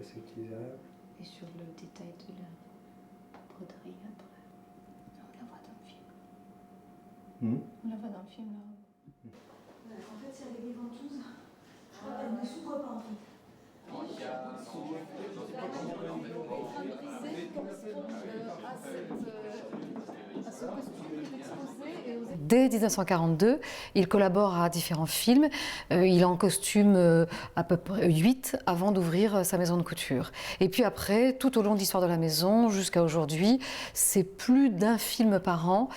assez utilisable. Et sur le détail de la broderie après. On la voit dans le film. On la voit dans le film là. En fait, si elle est ventouse, je crois qu'elle ne s'ouvre pas en fait. Dès 1942, il collabore à différents films. Il est en costume à peu près 8 avant d'ouvrir sa maison de couture. Et puis après, tout au long de l'histoire de la maison, jusqu'à aujourd'hui, c'est plus d'un film par an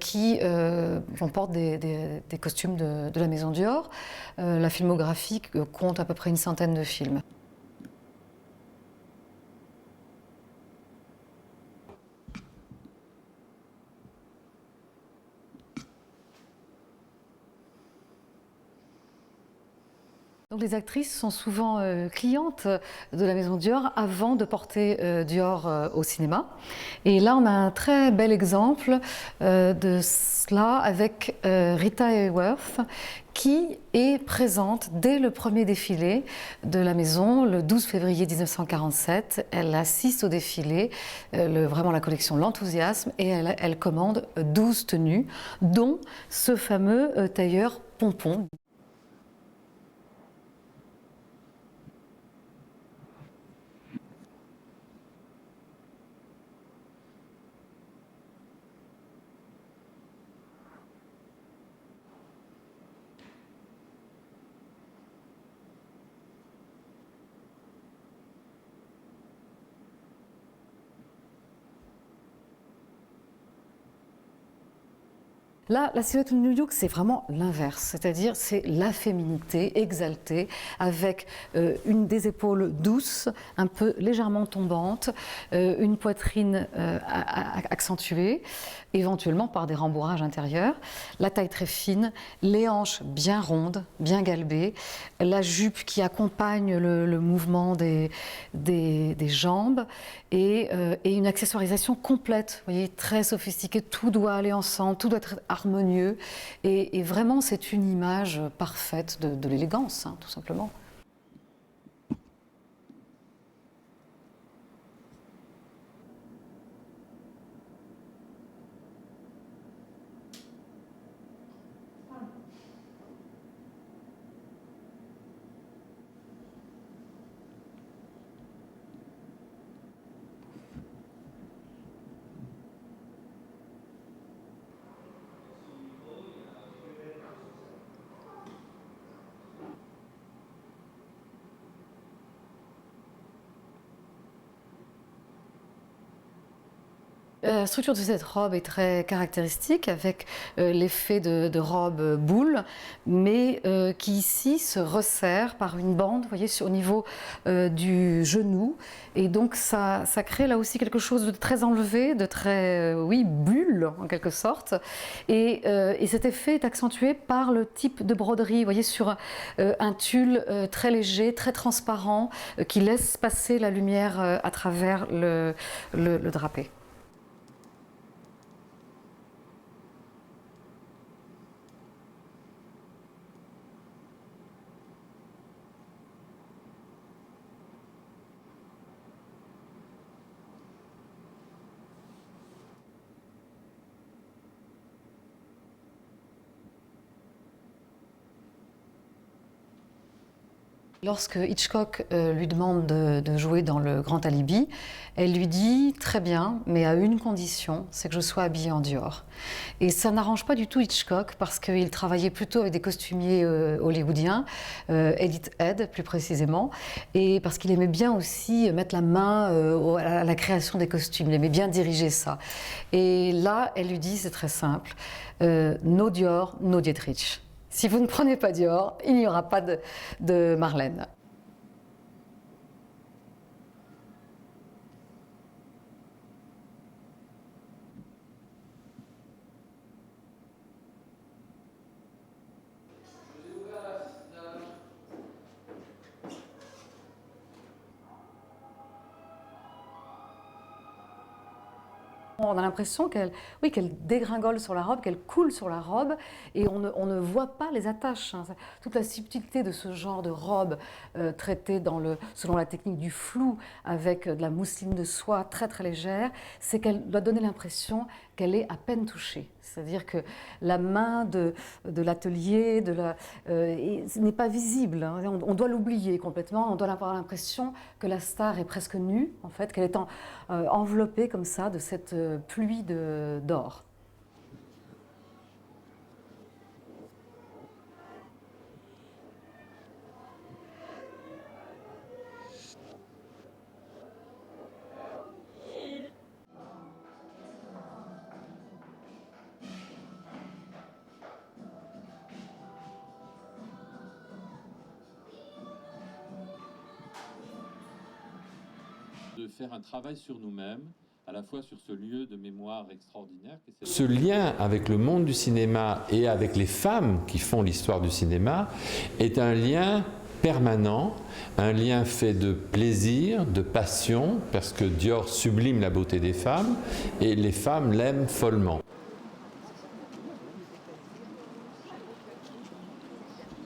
qui comporte des costumes de la maison Dior. La filmographie compte à peu près une centaine de films. Donc les actrices sont souvent clientes de la maison Dior avant de porter Dior au cinéma. Et là, on a un très bel exemple de cela avec Rita Hayworth, qui est présente dès le premier défilé de la maison, le 12 février 1947. Elle assiste au défilé, vraiment la collection L'Enthousiasme, et elle commande 12 tenues, dont ce fameux tailleur pompon. Là, la silhouette de New York, c'est vraiment l'inverse, c'est-à-dire c'est la féminité exaltée avec des épaules douces, un peu légèrement tombantes, une poitrine accentuée, éventuellement par des rembourrages intérieurs, la taille très fine, les hanches bien rondes, bien galbées, la jupe qui accompagne le mouvement des jambes et une accessoirisation complète, vous voyez, très sophistiquée, tout doit aller ensemble, tout doit être harmonieux et vraiment c'est une image parfaite de l'élégance, hein, tout simplement. La structure de cette robe est très caractéristique avec l'effet de robe boule, mais qui ici se resserre par une bande, vous voyez, au niveau du genou. Et donc ça crée là aussi quelque chose de très enlevé, de très, oui, bulle en quelque sorte. Et cet effet est accentué par le type de broderie, vous voyez, sur un tulle très léger, très transparent, qui laisse passer la lumière à travers le drapé. Lorsque Hitchcock lui demande de jouer dans Le Grand Alibi, elle lui dit « très bien, mais à une condition, c'est que je sois habillée en Dior ». Et ça n'arrange pas du tout Hitchcock parce qu'il travaillait plutôt avec des costumiers hollywoodiens, Edith Head plus précisément, et parce qu'il aimait bien aussi mettre la main à la création des costumes, il aimait bien diriger ça. Et là, elle lui dit, c'est très simple, no Dior, no Dietrich. Si vous ne prenez pas Dior, il n'y aura pas de Marlène. On a l'impression qu'elle dégringole sur la robe, qu'elle coule sur la robe, et on ne voit pas les attaches. Toute la subtilité de ce genre de robe traitée selon la technique du flou, avec de la mousseline de soie très très légère, c'est qu'elle doit donner l'impression qu'elle est à peine touchée. C'est-à-dire que la main de l'atelier n'est pas visible. On doit l'oublier complètement, on doit avoir l'impression que la star est presque nue, en fait, qu'elle est enveloppée comme ça de cette pluie d'or. De faire un travail sur nous-mêmes, à la fois sur ce lieu de mémoire extraordinaire. Ce lien avec le monde du cinéma et avec les femmes qui font l'histoire du cinéma est un lien permanent, un lien fait de plaisir, de passion, parce que Dior sublime la beauté des femmes et les femmes l'aiment follement.